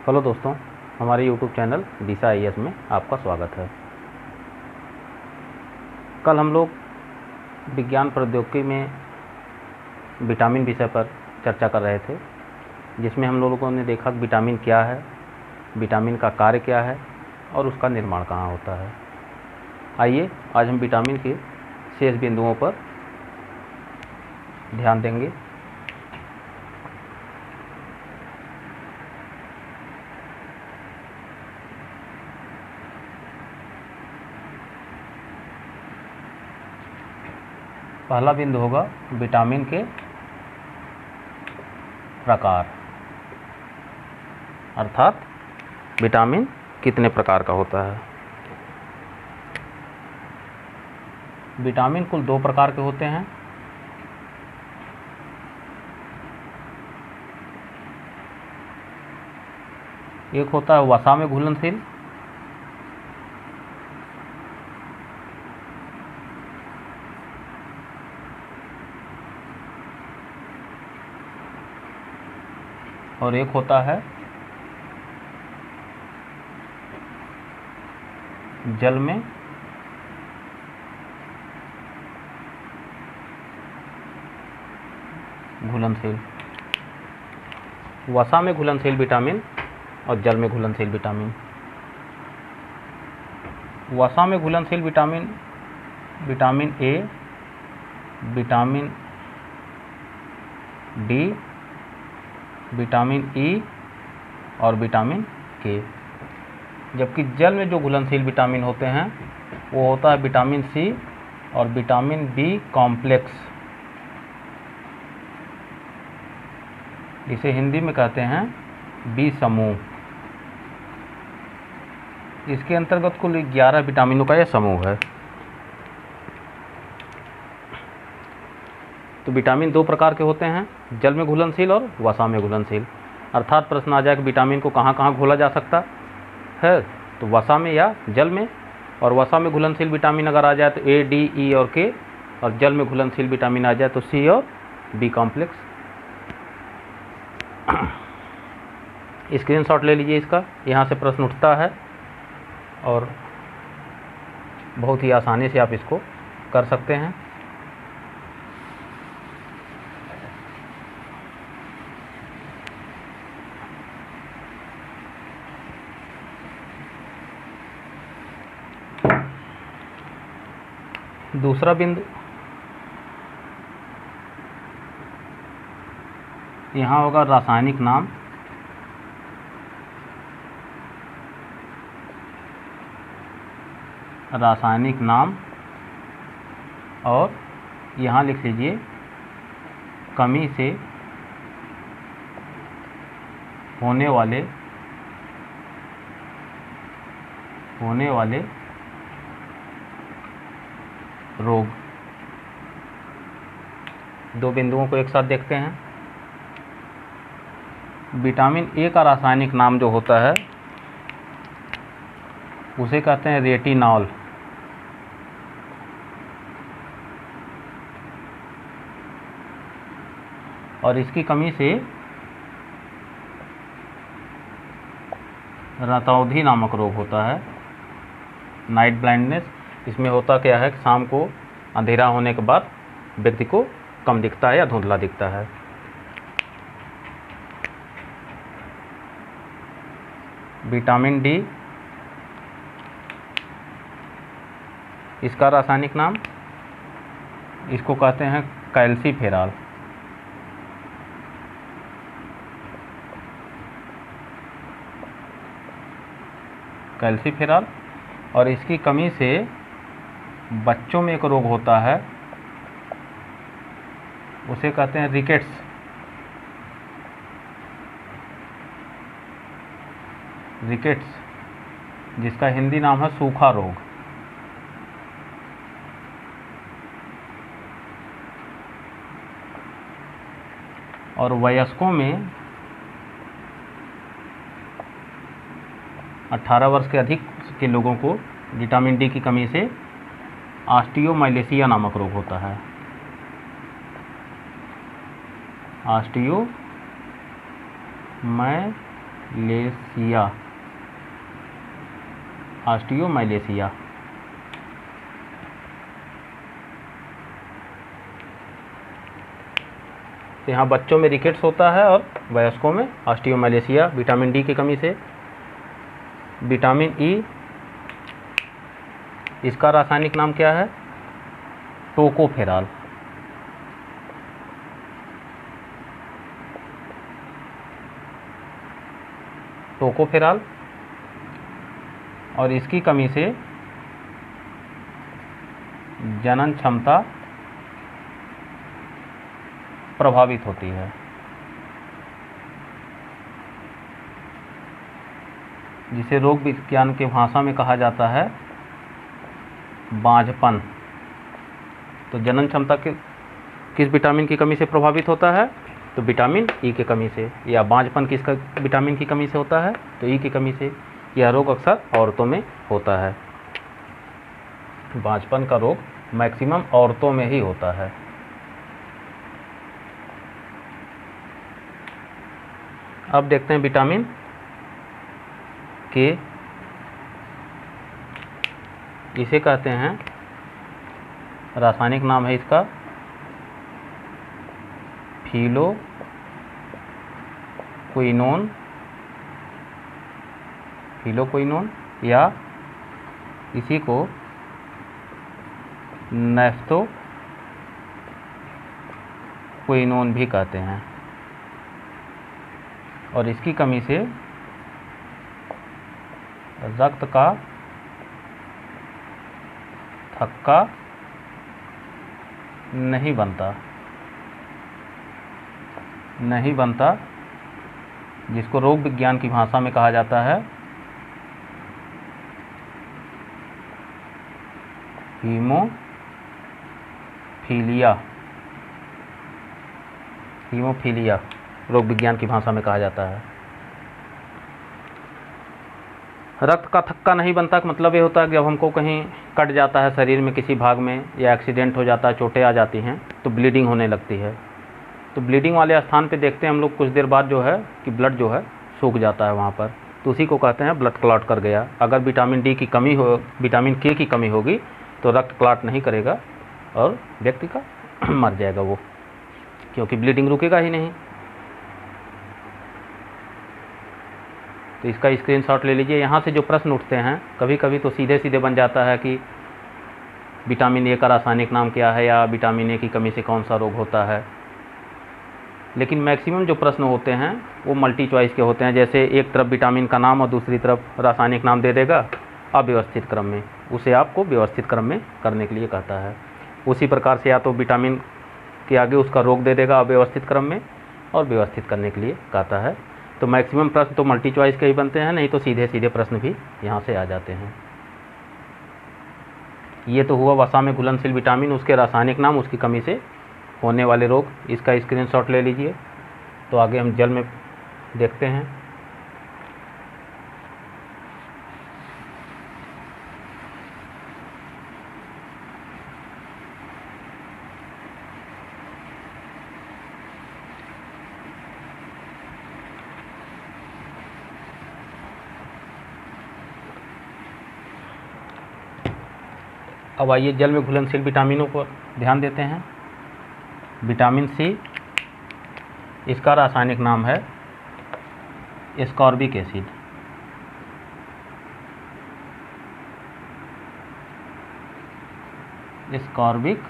Hello दोस्तों, हमारे YouTube channel दिशा IAS में आपका स्वागत है। कल हम लोग विज्ञान प्रौद्योगिकी में विटामिन विषय पर चर्चा कर रहे थे, जिसमें हम लोगों ने देखा कि विटामिन क्या है, विटामिन का कार्य क्या है और उसका निर्माण कहाँ होता है। आइए आज हम विटामिन के शेष बिंदुओं पर ध्यान देंगे। पहला बिंदु होगा विटामिन के प्रकार, अर्थात विटामिन कितने प्रकार का होता है। विटामिन कुल 2 प्रकार के होते हैं। एक होता है वसा में घुलनशील, और एक होता है जल में घुलनशील। वसा में घुलनशील विटामिन और जल में घुलनशील विटामिन। वसा में घुलनशील vitamin vitamin A, vitamin D, vitamin E और विटामिन के। जबकि जल में जो घुलनशील विटामिन होते हैं वो होता है विटामिन सी और विटामिन बी कॉम्प्लेक्स, इसे हिंदी में कहते हैं बी समूह। इसके अंतर्गत कुल 11 विटामिनों का यह समूह है। तो विटामिन 2 प्रकार के होते हैं, जल में घुलनशील और वसा में घुलनशील। अर्थात प्रश्न आ जाए कि विटामिन को कहाँ कहाँ घोला जा सकता है, तो वसा में या जल में। और वसा में घुलनशील विटामिन अगर आ जाए तो ए, डी, ई और के, और जल में घुलनशील विटामिन आ जाए तो सी और बी कॉम्प्लेक्स। स्क्रीनशॉट ले लीजिए इसका, यहाँ से प्रश्न उठता है और बहुत ही आसानी से आप इसको कर सकते हैं। दूसरा बिंदु यहाँ होगा रासायनिक नाम। रासायनिक नाम, और यहाँ लिख लीजिए कमी से होने वाले रोग। 2 बिंदुओं को एक साथ देखते हैं। विटामिन ए का रासायनिक नाम जो होता है उसे कहते हैं रेटिनॉल। और इसकी कमी से रतौंधी नामक रोग होता है, नाइट ब्लाइंडनेस। इसमें होता क्या है कि शाम को अंधेरा होने के बाद व्यक्ति को कम दिखता है या धुंधला दिखता है। विटामिन डी, इसका रासायनिक नाम, इसको कहते हैं कैल्सीफेरॉल। कैल्सीफेरॉल। और इसकी कमी से बच्चों में एक रोग होता है, उसे कहते हैं रिकेट्स। रिकेट्स, जिसका हिंदी नाम है सूखा रोग। और वयस्कों में 18 वर्ष के अधिक के लोगों को विटामिन डी की कमी से ऑस्टियोमाइलेसिया नामक रोग होता है। ऑस्टियोमाइलेसिया ऑस्टियोमाइलेसिया। तो यहाँ बच्चों में रिकेट्स होता है और वयस्कों में ऑस्टियोमाइलेसिया, विटामिन डी की कमी से। विटामिन ई, इसका रासायनिक नाम क्या है? टोकोफेरॉल। टोकोफेरॉल, और इसकी कमी से जनन क्षमता प्रभावित होती है। जिसे रोग विज्ञान के भाषा में कहा जाता है बांझपन। तो जनन क्षमता किस विटामिन की कमी से प्रभावित होता है? तो विटामिन ई की कमी से। या बांझपन किसका विटामिन की कमी से होता है? तो ई की कमी से। यह रोग अक्सर औरतों में होता है। बांझपन का रोग मैक्सिमम औरतों में ही होता है। अब देखते हैं विटामिन के। इसे कहते हैं, रासायनिक नाम है इसका फिलोक्विनोन, या इसी को नैफ्थोक्विनोन भी कहते हैं। और इसकी कमी से रक्त का थक्का नहीं बनता, जिसको रोग विज्ञान की भाषा में कहा जाता है हीमोफीलिया, रोग विज्ञान की भाषा में कहा जाता है। रक्त का थक्का नहीं बनता का मतलब ये होता है कि जब हमको कहीं कट जाता है शरीर में किसी भाग में, या एक्सीडेंट हो जाता है, चोटें आ जाती हैं, तो ब्लीडिंग होने लगती है। तो ब्लीडिंग वाले स्थान पे देखते हैं हम लोग कुछ देर बाद जो है कि ब्लड जो है सूख जाता है वहाँ पर, तो उसी को कहते हैं ब्लड क्लॉट कर गया। अगर विटामिन डी की कमी हो, विटामिन के की कमी होगी तो रक्त क्लॉट नहीं करेगा और व्यक्ति का मर जाएगा वो, क्योंकि ब्लीडिंग रुकेगा ही नहीं। तो इसका स्क्रीनशॉट ले लीजिए। यहाँ से जो प्रश्न उठते हैं कभी कभी तो सीधे सीधे बन जाता है कि विटामिन ए का रासायनिक नाम क्या है, या विटामिन ए की कमी से कौन सा रोग होता है। लेकिन मैक्सिमम जो प्रश्न होते हैं वो मल्टी चॉइस के होते हैं। जैसे एक तरफ विटामिन का नाम और दूसरी तरफ रासायनिक नाम दे देगा अव्यवस्थित क्रम में, उसे आपको व्यवस्थित क्रम में करने के लिए कहता है। उसी प्रकार से या तो विटामिन के आगे उसका रोग दे देगा अव्यवस्थित क्रम में, और व्यवस्थित करने के लिए कहता है। तो मैक्सिमम प्रश्न तो मल्टी चॉइस के ही बनते हैं, नहीं तो सीधे सीधे प्रश्न भी यहाँ से आ जाते हैं। ये तो हुआ वसा में घुलनशील विटामिन, उसके रासायनिक नाम, उसकी कमी से होने वाले रोग। इसका स्क्रीनशॉट ले लीजिए। तो आगे हम जल में देखते हैं। अब आइए जल में घुलनशील विटामिनों पर ध्यान देते हैं। विटामिन सी, इसका रासायनिक नाम है एस्कॉर्बिक एसिड। एस्कॉर्बिक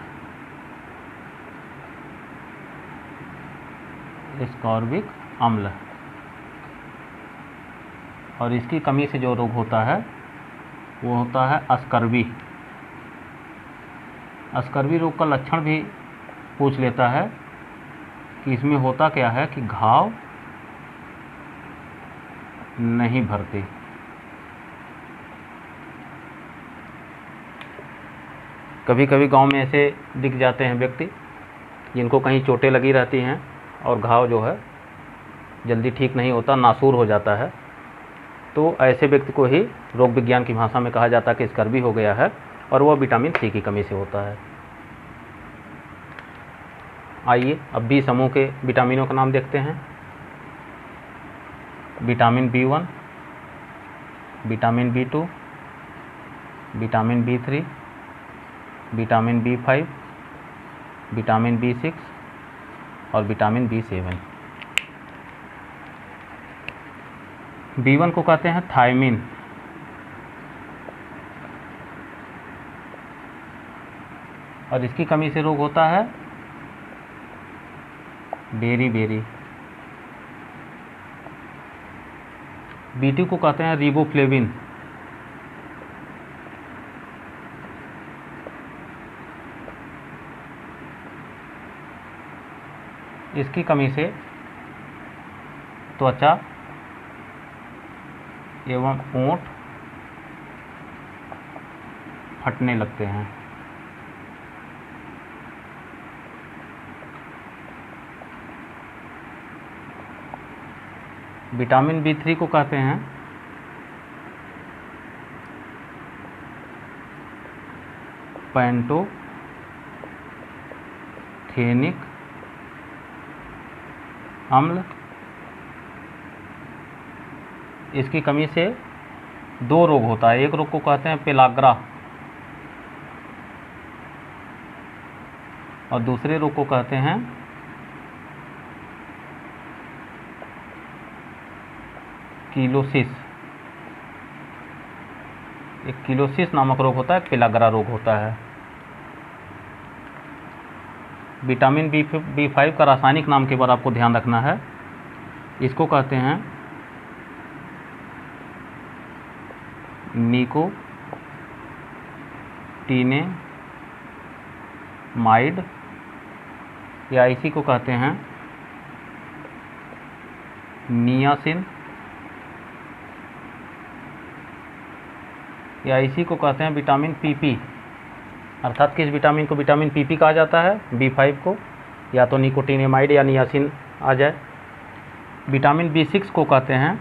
अम्ल। और इसकी कमी से जो रोग होता है वो होता है अस्कर्वी। अस्कर्वी रोग का लक्षण भी पूछ लेता है कि इसमें होता क्या है कि घाव नहीं भरते। कभी कभी गांव में ऐसे दिख जाते हैं व्यक्ति जिनको कहीं चोटें लगी रहती हैं और घाव जो है जल्दी ठीक नहीं होता, नासूर हो जाता है। तो ऐसे व्यक्ति को ही रोग विज्ञान की भाषा में कहा जाता है कि स्कर्वी हो गया है, और वह विटामिन सी की कमी से होता है। आइए अब बी समूह के विटामिनों का नाम देखते हैं। Vitamin B1, vitamin B2, vitamin B3, vitamin B5, vitamin B6 और विटामिन B7। B1 को कहते हैं थायमिन, और इसकी कमी से रोग होता है बेरी। B2 को कहते हैं रिबोफ्लेविन, इसकी कमी से त्वचा एवं ओंठ फटने लगते हैं। विटामिन B3 को कहते हैं पैंटोथेनिक अम्ल, इसकी कमी से दो रोग होता है। एक रोग को कहते हैं पेलाग्रा और दूसरे रोग को कहते हैं किलोसिस। एक किलोसिस नामक रोग होता है, पेलाग्रा रोग होता है। विटामिन B5 का रासायनिक नाम के बारे आपको ध्यान रखना है। इसको कहते हैं निकोटिनेमाइड, या इसी को कहते हैं नियासिन, या इसी को कहते हैं विटामिन PP। अर्थात किस विटामिन को विटामिन PP कहा जाता है? B5 को, या तो निकोटिनेमाइड या नियासिन आ जाए। विटामिन B6 को कहते हैं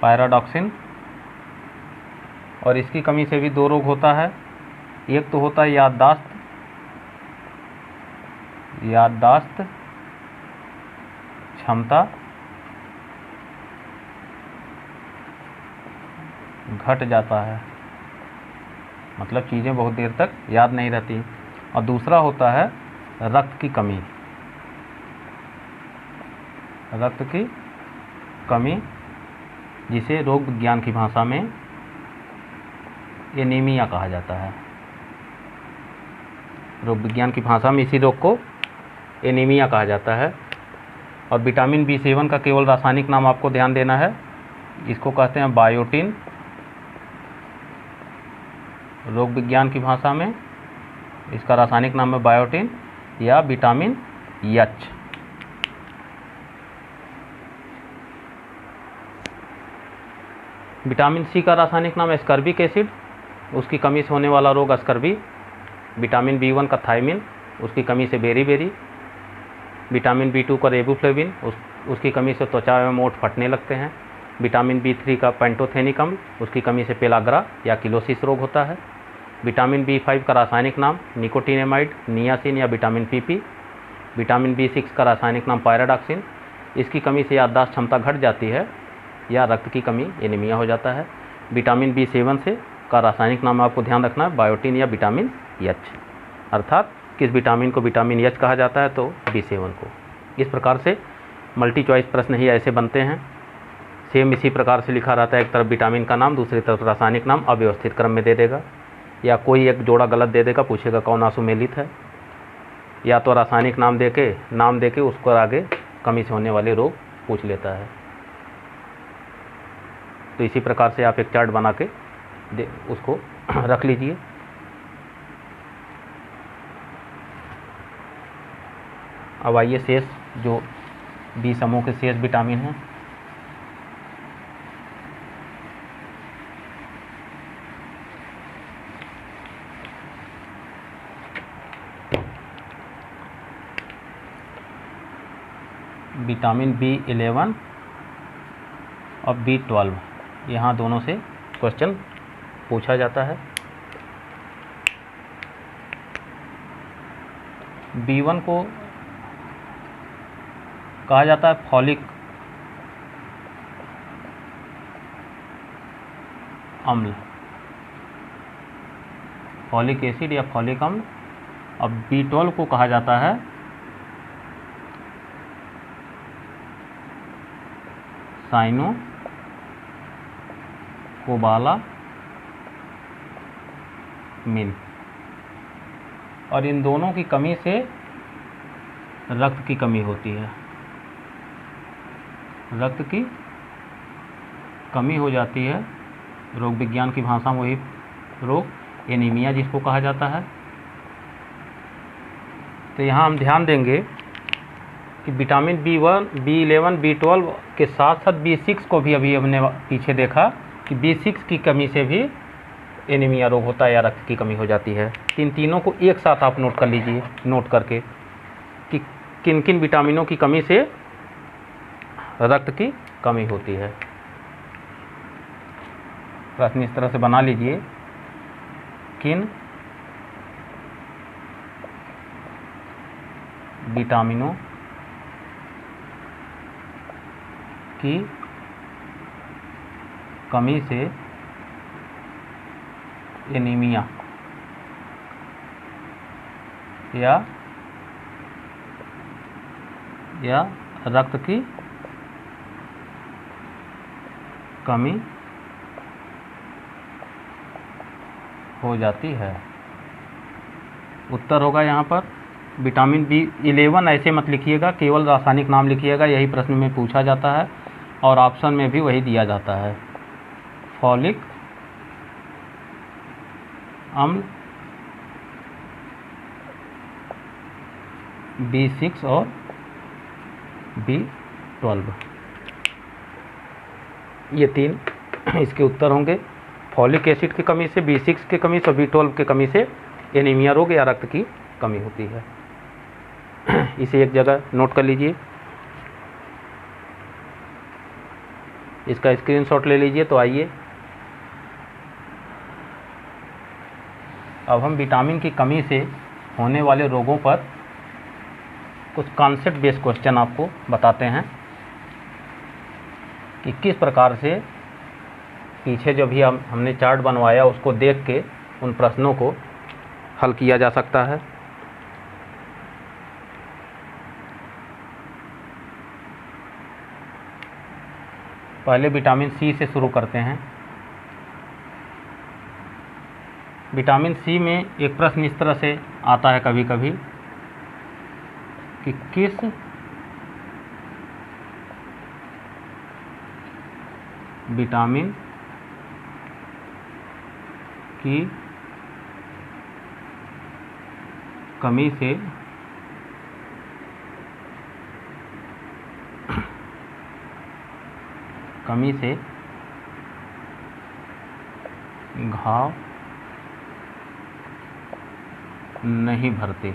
पैराडॉक्सिन, और इसकी कमी से भी दो रोग होता है। एक तो होता है याददाश्त क्षमता घट जाता है, मतलब चीज़ें बहुत देर तक याद नहीं रहती। और दूसरा होता है रक्त की कमी, जिसे रोग विज्ञान की भाषा में एनीमिया कहा जाता है। रोग विज्ञान की भाषा में इसी रोग को एनीमिया कहा जाता है। और विटामिन B7 का केवल रासायनिक नाम आपको ध्यान देना है। इसको कहते हैं बायोटिन, रोग विज्ञान की भाषा में इसका रासायनिक नाम है बायोटिन या विटामिन H। विटामिन C का रासायनिक नाम एस्कर्बिक एसिड, उसकी कमी से होने वाला रोग अस्कर्बी। विटामिन B1 का थायमिन, उसकी कमी से बेरी। विटामिन B2 का रेबोफ्लेविन, उसकी कमी से त्वचा एवं ओंठ फटने लगते हैं। विटामिन B3 का पैंटोथेनिक अम्ल, उसकी कमी से पेलाग्रा या किलोसिस रोग होता है। विटामिन B5 का रासायनिक नाम निकोटिनेमाइड, नियासिन या विटामिन PP। विटामिन B6 का रासायनिक नाम पैराडॉक्सिन, इसकी कमी से याददाश्त क्षमता घट जाती है या रक्त की कमी एनीमिया हो जाता है। विटामिन B7 से का रासायनिक नाम आपको ध्यान रखना है बायोटिन या विटामिन H। अर्थात किस विटामिन को विटामिन H कहा जाता है? तो B7 को। इस प्रकार से मल्टी चॉइस प्रश्न ही ऐसे बनते हैं। सेम इसी प्रकार से लिखा रहता है, एक तरफ विटामिन का नाम, दूसरी तरफ रासायनिक नाम अव्यवस्थित क्रम में दे देगा, या कोई एक जोड़ा गलत दे देगा, पूछेगा कौन आसुमेलित है, या तो रासायनिक नाम देके उसको आगे कमी से होने वाले रोग पूछ लेता है। तो इसी प्रकार से आप एक चार्ट बना के उसको रख लीजिए। अब आइए शेष जो बी समूह के शेष विटामिन हैं। विटामिन B11 और B12, यहाँ दोनों से क्वेश्चन पूछा जाता है। B1 को कहा जाता है फॉलिक अम्ल, फॉलिक एसिड या फॉलिक अम्ल। अब B12 को कहा जाता है साइनोकोबालामिन। और इन दोनों की कमी से रक्त की कमी होती है, रक्त की कमी हो जाती है। रोग विज्ञान की भाषा में वही रोग एनीमिया जिसको कहा जाता है। तो यहाँ हम ध्यान देंगे कि विटामिन B1, B11, B12 के साथ साथ B6 को भी अभी हमने पीछे देखा कि B6 की कमी से भी एनीमिया रोग होता है या रक्त की कमी हो जाती है। इन तीनों को एक साथ आप नोट कर लीजिए, नोट करके कि किन किन विटामिनों की कमी से रक्त की कमी होती है। प्रश्न इस तरह से बना लीजिए, किन विटामिनों की कमी से एनीमिया या रक्त की कमी हो जाती है। उत्तर होगा यहाँ पर विटामिन B11। ऐसे मत लिखिएगा, केवल रासायनिक नाम लिखिएगा, यही प्रश्न में पूछा जाता है और ऑप्शन में भी वही दिया जाता है। फॉलिक अम्ल, B6 और B12, ये तीन इसके उत्तर होंगे। फॉलिक एसिड की कमी से, B6 की कमी से, B12 की कमी से एनीमिया रोग या रक्त की कमी होती है। इसे एक जगह नोट कर लीजिए, इसका स्क्रीनशॉट ले लीजिए। तो आइए अब हम विटामिन की कमी से होने वाले रोगों पर कुछ कॉन्सेप्ट बेस्ड क्वेश्चन आपको बताते हैं कि किस प्रकार से पीछे जो भी हमने चार्ट बनवाया उसको देख के उन प्रश्नों को हल किया जा सकता है। पहले विटामिन सी से शुरू करते हैं। विटामिन सी में एक प्रश्न इस तरह से आता है कभी कभी कि किस विटामिन की कमी से घाव नहीं भरते।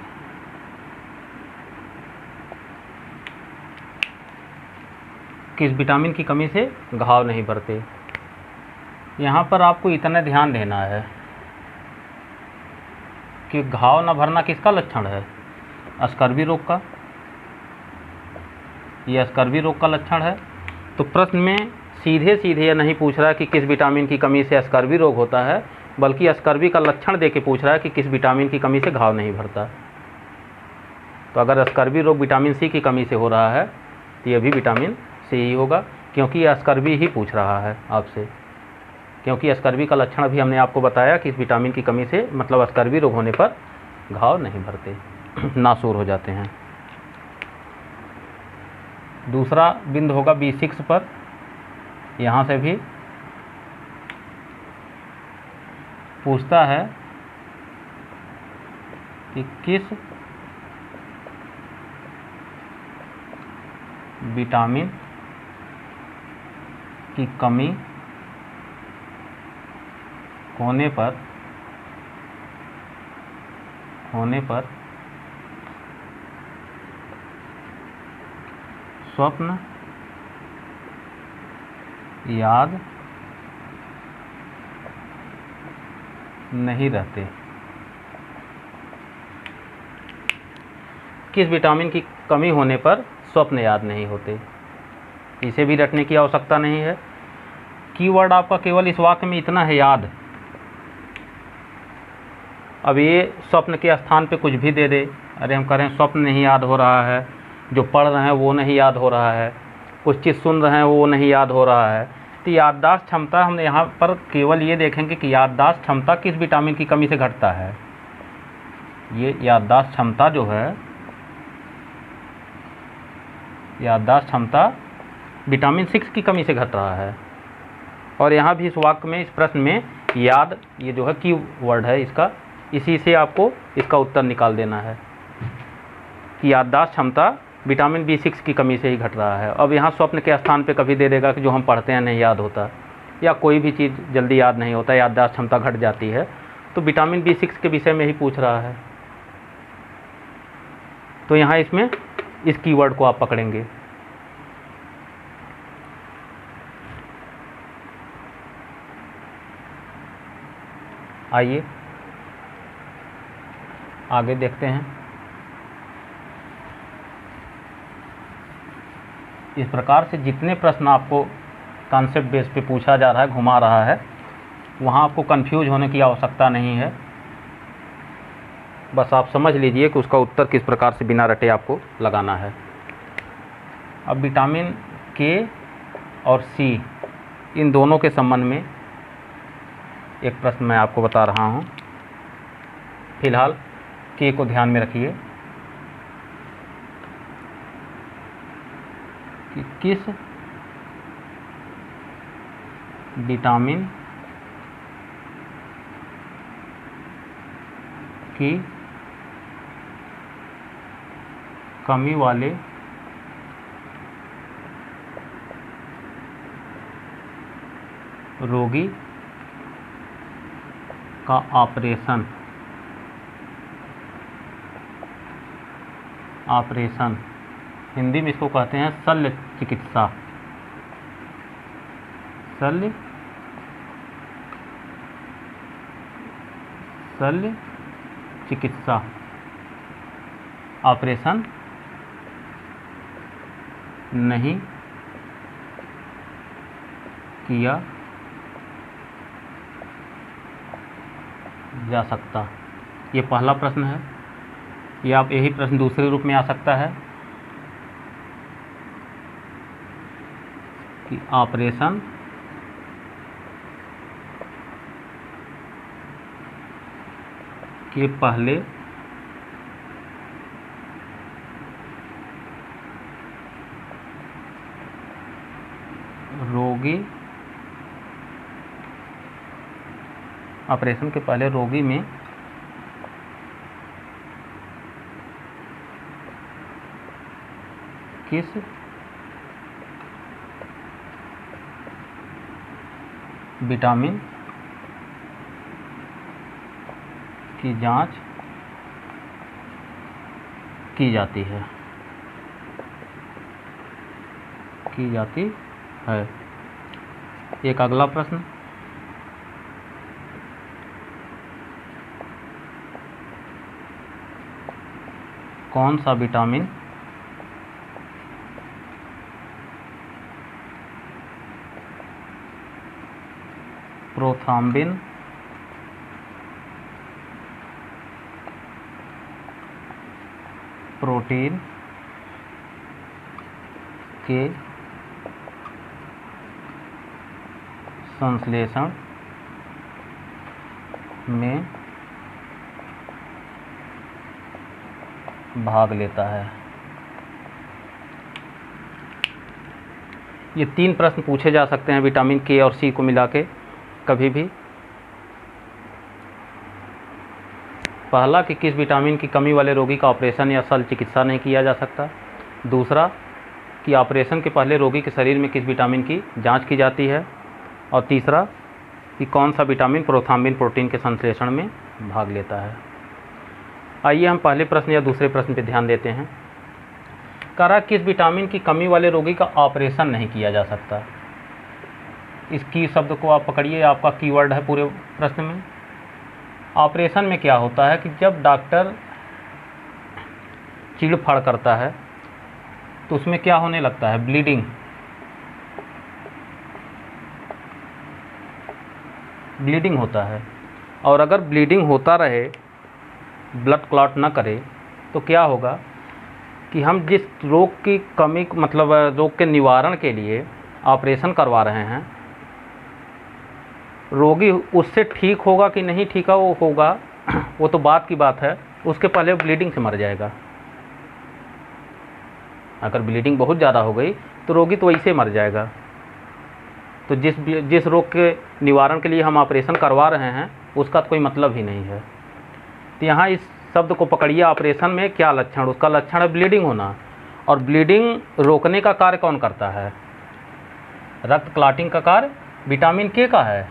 किस विटामिन की कमी से घाव नहीं भरते। यहाँ पर आपको इतना ध्यान देना है कि घाव न भरना किसका लक्षण है? स्कर्वी रोग का। यह स्कर्वी रोग का लक्षण है। तो प्रश्न में सीधे सीधे यह नहीं पूछ रहा है कि किस विटामिन की कमी से स्कर्वी रोग होता है, बल्कि स्कर्वी का लक्षण देके पूछ रहा है कि किस विटामिन की कमी से घाव नहीं भरता। तो अगर स्कर्वी रोग विटामिन सी की कमी से हो रहा है तो यह भी विटामिन सी ही होगा, क्योंकि यह स्कर्वी ही पूछ रहा है आपसे। क्योंकि स्कर्वी का लक्षण भी हमने आपको बताया कि इस विटामिन की कमी से, मतलब स्कर्वी रोग होने पर घाव नहीं भरते, नासूर हो जाते हैं। दूसरा बिंदु होगा B6 पर। यहाँ से भी पूछता है कि किस विटामिन की कमी होने पर स्वप्न याद नहीं रहते। किस विटामिन की कमी होने पर स्वप्न याद नहीं होते। इसे भी रटने की आवश्यकता नहीं है। कीवर्ड आपका केवल इस वाक्य में इतना है, याद। अब ये स्वप्न के स्थान पे कुछ भी दे दे, अरे हम कह रहे हैं स्वप्न नहीं याद हो रहा है, जो पढ़ रहे हैं वो नहीं याद हो रहा है, कुछ चीज़ सुन रहे हैं वो नहीं याद हो रहा है। तो याददाश्त क्षमता हमने यहाँ पर केवल ये देखेंगे कि याददाश्त क्षमता किस विटामिन की कमी से घटता है। ये याददाश्त क्षमता जो है, याददाश्त क्षमता विटामिन 6 की कमी से घट रहा है। और यहाँ भी इस वाक्य में, इस प्रश्न में याद, ये जो है की वर्ड है इसका, इसी से आपको इसका उत्तर निकाल देना है कि याददाश्त क्षमता विटामिन B6 की कमी से ही घट रहा है। अब यहाँ स्वप्न के स्थान पे कभी दे देगा कि जो हम पढ़ते हैं नहीं याद होता, या कोई भी चीज़ जल्दी याद नहीं होता, याददाश्त क्षमता घट जाती है, तो विटामिन B6 के विषय में ही पूछ रहा है। तो यहाँ इसमें इस कीवर्ड को आप पकड़ेंगे। आइए आगे देखते हैं। इस प्रकार से जितने प्रश्न आपको कॉन्सेप्ट बेस पे पूछा जा रहा है, घुमा रहा है, वहाँ आपको कंफ्यूज होने की आवश्यकता नहीं है। बस आप समझ लीजिए कि उसका उत्तर किस प्रकार से बिना रटे आपको लगाना है। अब विटामिन के और सी, इन दोनों के संबंध में एक प्रश्न मैं आपको बता रहा हूँ। फिलहाल के को ध्यान में रखिए कि किस विटामिन की कमी वाले रोगी का ऑपरेशन, हिंदी में इसको कहते हैं शल्य चिकित्सा, शल्य चिकित्सा, ऑपरेशन नहीं किया जा सकता। ये पहला प्रश्न है। या आप यही प्रश्न दूसरे रूप में आ सकता है कि ऑपरेशन के पहले रोगी में किस विटामिन की जांच की जाती है। एक अगला प्रश्न, कौन सा विटामिन प्रोथ्राम्बिन प्रोटीन के संश्लेषण में भाग लेता है। ये 3 प्रश्न पूछे जा सकते हैं विटामिन के और सी को मिला के कभी भी। पहला कि किस विटामिन की कमी वाले रोगी का ऑपरेशन या शल्य चिकित्सा नहीं किया जा सकता। दूसरा कि ऑपरेशन के पहले रोगी के शरीर में किस विटामिन की जांच की जाती है। और तीसरा कि कौन सा विटामिन प्रोथ्राम्बिन प्रोटीन के संश्लेषण में भाग लेता है। आइए हम पहले प्रश्न या दूसरे प्रश्न पर ध्यान देते हैं। कह रहा किस विटामिन की कमी वाले रोगी का ऑपरेशन नहीं किया जा सकता। इस की शब्द को आप पकड़िए, आपका कीवर्ड है पूरे प्रश्न में। ऑपरेशन में क्या होता है कि जब डॉक्टर चीड़ फाड़ करता है तो उसमें क्या होने लगता है, ब्लीडिंग। ब्लीडिंग होता है, और अगर ब्लीडिंग होता रहे, ब्लड क्लॉट ना करे, तो क्या होगा कि हम जिस रोग की कमी, मतलब रोग के निवारण के लिए ऑपरेशन करवा रहे हैं, रोगी उससे ठीक होगा कि नहीं ठीक होगा वो तो बात की बात है, उसके पहले ब्लीडिंग से मर जाएगा। अगर ब्लीडिंग बहुत ज़्यादा हो गई तो रोगी तो वैसे मर जाएगा। तो जिस रोग के निवारण के लिए हम ऑपरेशन करवा रहे हैं उसका तो कोई मतलब ही नहीं है। तो यहाँ इस शब्द को पकड़िए, ऑपरेशन में क्या लक्षण, उसका लक्षण है ब्लीडिंग होना। और ब्लीडिंग रोकने का कार्य कौन करता है? रक्त क्लॉटिंग का कार्य विटामिन के का है।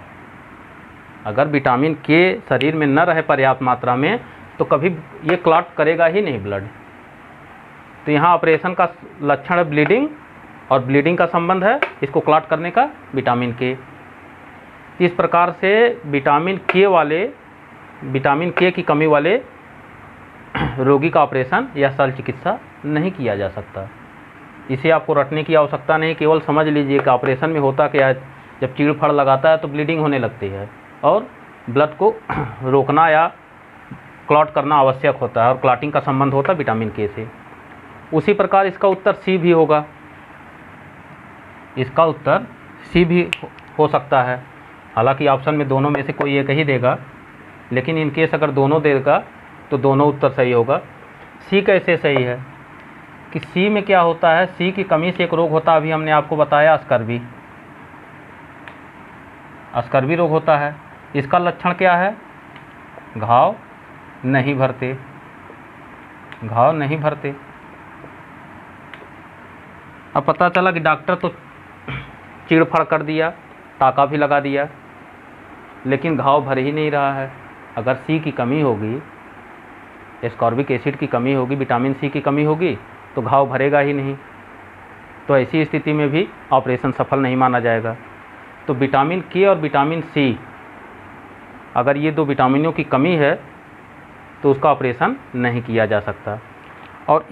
अगर विटामिन के शरीर में न रहे पर्याप्त मात्रा में तो कभी ये क्लॉट करेगा ही नहीं ब्लड। तो यहाँ ऑपरेशन का लक्षण है ब्लीडिंग, और ब्लीडिंग का संबंध है इसको क्लॉट करने का विटामिन के। इस प्रकार से विटामिन के की कमी वाले रोगी का ऑपरेशन या शल्य चिकित्सा नहीं किया जा सकता। इसे आपको रटने की आवश्यकता नहीं, केवल समझ लीजिए कि ऑपरेशन में होता क्या है। जब चीड़ फाड़ लगाता है तो ब्लीडिंग होने लगती है और ब्लड को रोकना या क्लॉट करना आवश्यक होता है, और क्लॉटिंग का संबंध होता है विटामिन के से। उसी प्रकार इसका उत्तर सी भी होगा। इसका उत्तर सी भी हो सकता है। हालांकि ऑप्शन में दोनों में से कोई एक ही देगा, लेकिन इन केस अगर दोनों देगा तो दोनों उत्तर सही होगा। सी कैसे सही है कि सी में क्या होता है, सी की कमी से एक रोग होता है, अभी हमने आपको बताया, स्कर्वी रोग होता है। इसका लक्षण क्या है? घाव नहीं भरते। अब पता चला कि डॉक्टर तो चीड़ फाड़ कर दिया, टाका भी लगा दिया, लेकिन घाव भर ही नहीं रहा है। अगर सी की कमी होगी, एस्कॉर्बिक एसिड की कमी होगी, विटामिन सी की कमी होगी, तो घाव भरेगा ही नहीं। तो ऐसी स्थिति में भी ऑपरेशन सफल नहीं माना जाएगा। तो विटामिन के और विटामिन सी, अगर ये दो विटामिनों की कमी है तो उसका ऑपरेशन नहीं किया जा सकता। और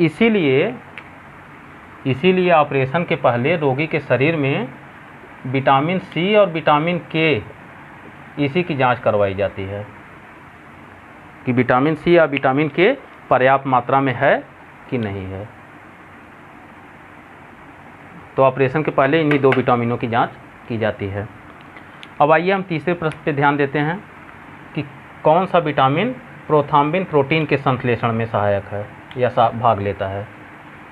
इसीलिए ऑपरेशन के पहले रोगी के शरीर में विटामिन सी और विटामिन के इसी की जांच करवाई जाती है कि विटामिन सी या विटामिन के पर्याप्त मात्रा में है कि नहीं है। तो ऑपरेशन के पहले इन्हीं दो विटामिनों की जांच की जाती है। अब आइए हम तीसरे प्रश्न पे ध्यान देते हैं कि कौन सा विटामिन प्रोथ्राम्बिन प्रोटीन के संश्लेषण में सहायक है या भाग लेता है।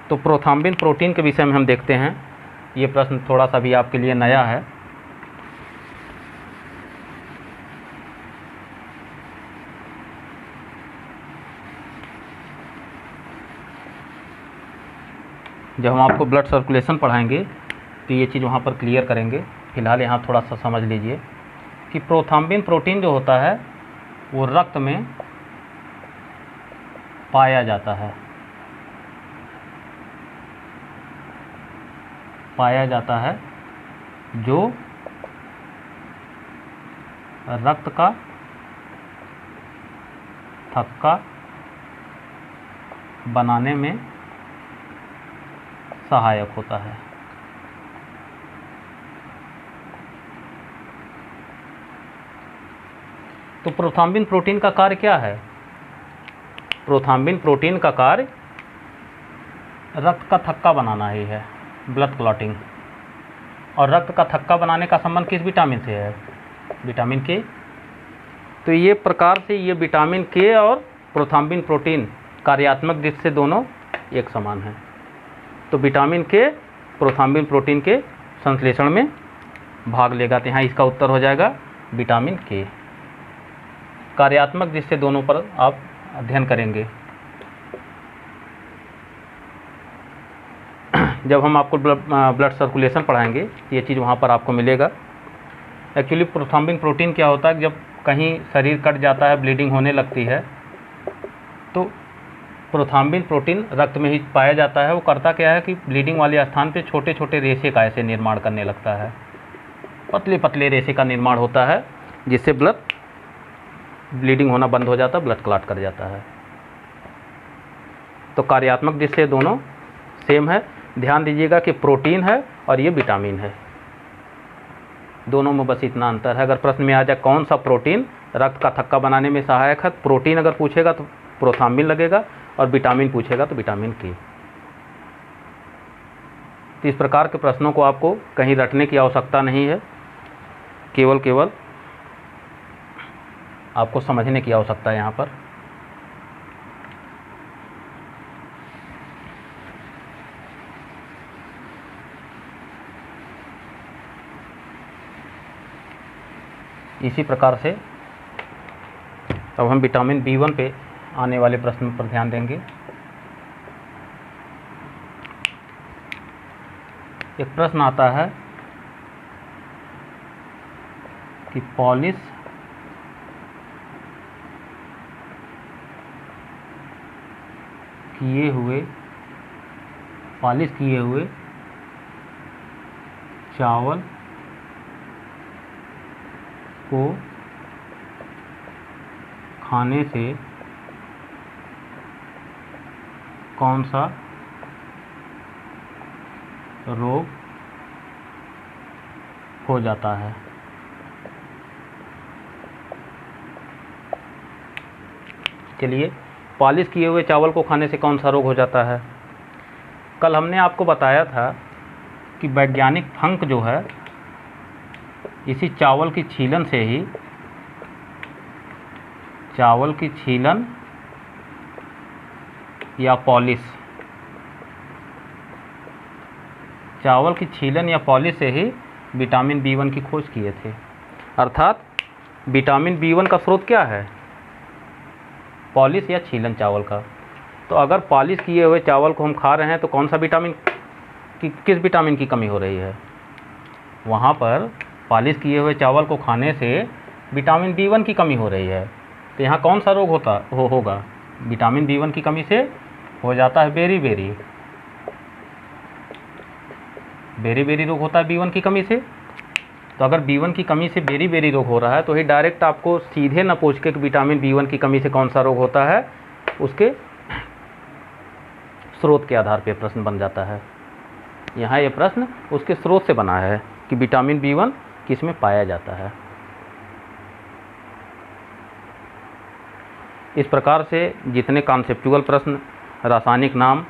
तो प्रोथ्राम्बिन प्रोटीन के विषय में हम देखते हैं। ये प्रश्न थोड़ा सा भी आपके लिए नया है। जब हम आपको ब्लड सर्कुलेशन पढ़ाएंगे तो ये चीज़ वहाँ पर क्लियर करेंगे। फिलहाल यहाँ थोड़ा सा समझ लीजिए कि प्रोथ्राम्बिन प्रोटीन जो होता है वो रक्त में पाया जाता है, जो रक्त का थक्का बनाने में सहायक होता है। तो प्रोथ्राम्बिन प्रोटीन का कार्य क्या है? प्रोथ्राम्बिन प्रोटीन का कार्य रक्त का थक्का बनाना ही है, ब्लड क्लॉटिंग। और रक्त का थक्का बनाने का संबंध किस विटामिन से है? विटामिन के। तो ये प्रकार से ये विटामिन के और प्रोथ्राम्बिन प्रोटीन कार्यात्मक दृष्टि से दोनों एक समान हैं। तो विटामिन के प्रोथ्राम्बिन प्रोटीन के संश्लेषण में भाग लेगा। तो यहाँ इसका उत्तर हो जाएगा विटामिन के। कार्यात्मक दृष्टि से दोनों पर आप अध्ययन करेंगे। जब हम आपको ब्लड सर्कुलेशन पढ़ाएंगे तो ये चीज़ वहाँ पर आपको मिलेगा। एक्चुअली प्रोथ्राम्बिन प्रोटीन क्या होता है, जब कहीं शरीर कट जाता है, ब्लीडिंग होने लगती है, तो प्रोथ्राम्बिन प्रोटीन रक्त में ही पाया जाता है। वो करता क्या है कि ब्लीडिंग वाले स्थान पे छोटे छोटे रेशे का ऐसे निर्माण करने लगता है, पतले पतले रेशे का निर्माण होता है, जिससे ब्लीडिंग होना बंद हो जाता है, ब्लड क्लॉट कर जाता है। तो कार्यात्मक दृष्टि से दोनों सेम है। ध्यान दीजिएगा कि प्रोटीन है और ये विटामिन है, दोनों में बस इतना अंतर है। अगर प्रश्न में आ जाए कौन सा प्रोटीन रक्त का थक्का बनाने में सहायक है, प्रोटीन अगर पूछेगा तो प्रोथाम्बिन लगेगा, और विटामिन पूछेगा तो विटामिन के। तो इस प्रकार के प्रश्नों को आपको कहीं रटने की आवश्यकता नहीं है, केवल आपको समझने की आवश्यकता है यहाँ पर। इसी प्रकार से अब हम विटामिन B1 पे आने वाले प्रश्न पर ध्यान देंगे। एक प्रश्न आता है कि पॉलिश किए हुए चावल को खाने से कौन सा रोग हो जाता है। चलिए, पॉलिश किए हुए चावल को खाने से कौन सा रोग हो जाता है। कल हमने आपको बताया था कि वैज्ञानिक फंक जो है इसी चावल की छीलन से ही, चावल की छीलन या पॉलिश, चावल की छीलन या पॉलिश से ही विटामिन B1 की खोज किए थे। अर्थात विटामिन B1 का स्रोत क्या है, पॉलिश या छीलन चावल का। तो अगर पॉलिश किए हुए चावल को हम खा रहे हैं तो कौन सा विटामिन की, किस विटामिन की कमी हो रही है। वहाँ पर पॉलिश किए हुए चावल को खाने से विटामिन B1 की कमी हो रही है। तो यहाँ कौन सा रोग होगा, विटामिन B1 की कमी से हो जाता है बेरी रोग होता है B1 की कमी से। तो अगर B1 की कमी से बेरी रोग हो रहा है तो ही डायरेक्ट आपको सीधे न पूछ के कि विटामिन B1 की कमी से कौन सा रोग होता है, उसके स्रोत के आधार पर प्रश्न बन जाता है। यहाँ ये प्रश्न उसके स्रोत से बना है कि विटामिन B1 किस में पाया जाता है। इस प्रकार से जितने कॉन्सेप्चुअल प्रश्न रासायनिक नाम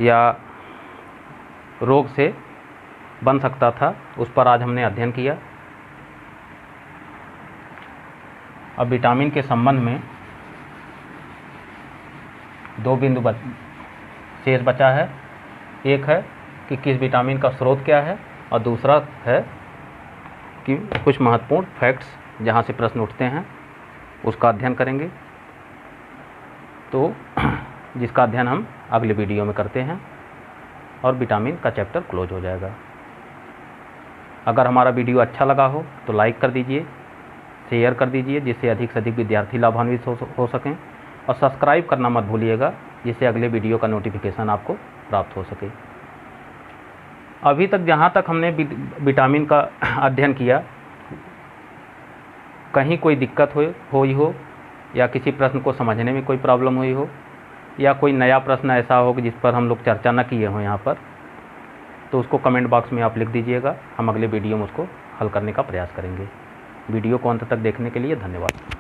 या रोग से बन सकता था, उस पर आज हमने अध्ययन किया। अब विटामिन के संबंध में दो बिंदु शेष बचा है। एक है कि किस विटामिन का स्रोत क्या है, और दूसरा है कि कुछ महत्वपूर्ण फैक्ट्स जहाँ से प्रश्न उठते हैं उसका अध्ययन करेंगे। तो जिसका अध्ययन हम अगले वीडियो में करते हैं और विटामिन का चैप्टर क्लोज हो जाएगा। अगर हमारा वीडियो अच्छा लगा हो तो लाइक कर दीजिए, शेयर कर दीजिए, जिससे अधिक से अधिक विद्यार्थी लाभान्वित हो सकें, और सब्सक्राइब करना मत भूलिएगा, जिससे अगले वीडियो का नोटिफिकेशन आपको प्राप्त हो सके। अभी तक जहाँ तक हमने विटामिन का अध्ययन किया, कहीं कोई दिक्कत हुई हो या किसी प्रश्न को समझने में कोई प्रॉब्लम हुई हो, या कोई नया प्रश्न ऐसा हो जिस पर हम लोग चर्चा न किए हों यहाँ पर, तो उसको कमेंट बॉक्स में आप लिख दीजिएगा। हम अगले वीडियो में उसको हल करने का प्रयास करेंगे। वीडियो को अंत तक देखने के लिए धन्यवाद।